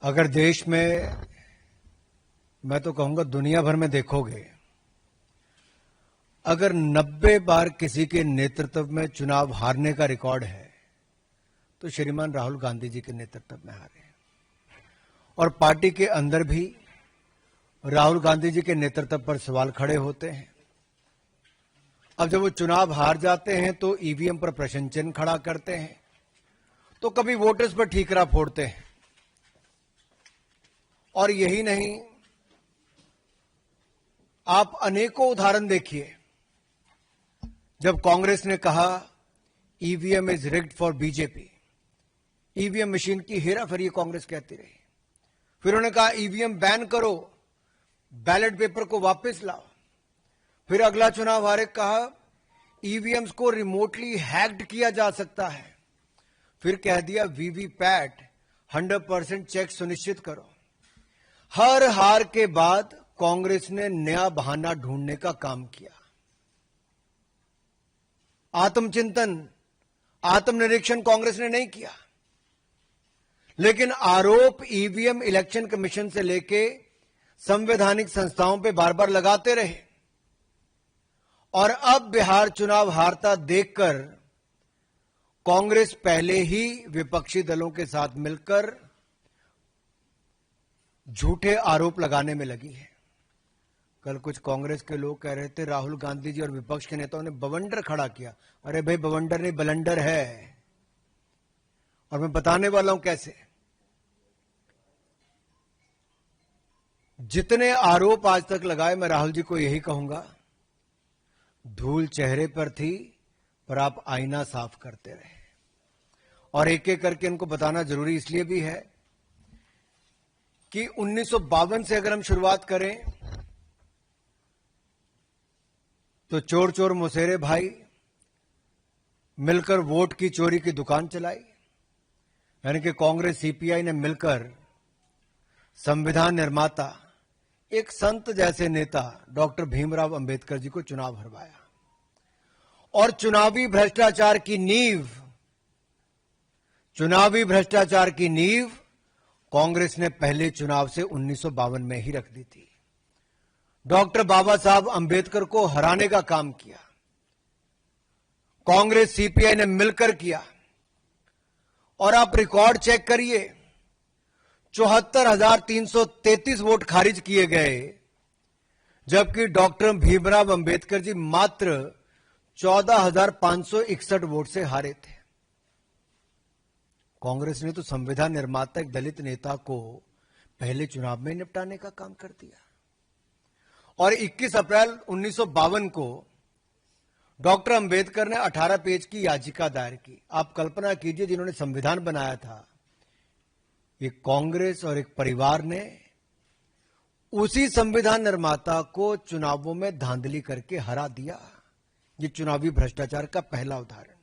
अगर देश में, मैं तो कहूंगा दुनिया भर में देखोगे, अगर 90 बार किसी के नेतृत्व में चुनाव हारने का रिकॉर्ड है तो श्रीमान राहुल गांधी जी के नेतृत्व में हारे। और पार्टी के अंदर भी राहुल गांधी जी के नेतृत्व पर सवाल खड़े होते हैं। अब जब वो चुनाव हार जाते हैं तो ईवीएम पर प्रश्न चिन्ह खड़ा करते हैं, तो कभी वोटर्स पर ठीकरा फोड़ते हैं। और यही नहीं, आप अनेकों उदाहरण देखिए। जब कांग्रेस ने कहा EVM is rigged for BJP, EVM machine की हेराफेरी कांग्रेस कहती रही। फिर उन्होंने कहा ईवीएम बैन करो, बैलेट पेपर को वापस लाओ। फिर अगला चुनाव हारे कहा ईवीएम्स को रिमोटली हैक्ड किया जा सकता है। फिर कह दिया वीवीपैट 100% चेक सुनिश्चित करो। हर हार के बाद कांग्रेस ने नया बहाना ढूंढने का काम किया। आत्मचिंतन, आत्मनिरीक्षण कांग्रेस ने नहीं किया, लेकिन आरोप ईवीएम इलेक्शन कमीशन से लेके संवैधानिक संस्थाओं पे बार बार लगाते रहे। और अब बिहार चुनाव हारता देखकर कांग्रेस पहले ही विपक्षी दलों के साथ मिलकर झूठे आरोप लगाने में लगी है। कल कुछ कांग्रेस के लोग कह रहे थे राहुल गांधी जी और विपक्ष के नेताओं ने बवंडर खड़ा किया। अरे भाई, बवंडर नहीं, बलंडर है। और मैं बताने वाला हूं कैसे। जितने आरोप आज तक लगाए, मैं राहुल जी को यही कहूंगा, धूल चेहरे पर थी पर आप आईना साफ करते रहे। और एक एक करके इनको बताना जरूरी इसलिए भी है कि 1952 से अगर हम शुरुआत करें तो चोर चोर मुसेरे भाई मिलकर वोट की चोरी की दुकान चलाई। यानी कि कांग्रेस सीपीआई ने मिलकर संविधान निर्माता, एक संत जैसे नेता डॉक्टर भीमराव अंबेडकर जी को चुनाव हरवाया। और चुनावी भ्रष्टाचार की नींव कांग्रेस ने पहले चुनाव से 1952 में ही रख दी थी। डॉक्टर बाबा साहब अंबेडकर को हराने का काम किया कांग्रेस सीपीआई ने मिलकर किया। और आप रिकॉर्ड चेक करिए, 74,333 वोट खारिज किए गए, जबकि डॉक्टर भीमराव अंबेडकर जी मात्र 14,561 वोट से हारे थे। कांग्रेस ने तो संविधान निर्माता एक दलित नेता को पहले चुनाव में निपटाने का काम कर दिया। और 21 अप्रैल 1952 को डॉक्टर अंबेडकर ने 18 पेज की याचिका दायर की। आप कल्पना कीजिए, जिन्होंने संविधान बनाया था, एक कांग्रेस और एक परिवार ने उसी संविधान निर्माता को चुनावों में धांधली करके हरा दिया। ये चुनावी भ्रष्टाचार का पहला उदाहरण।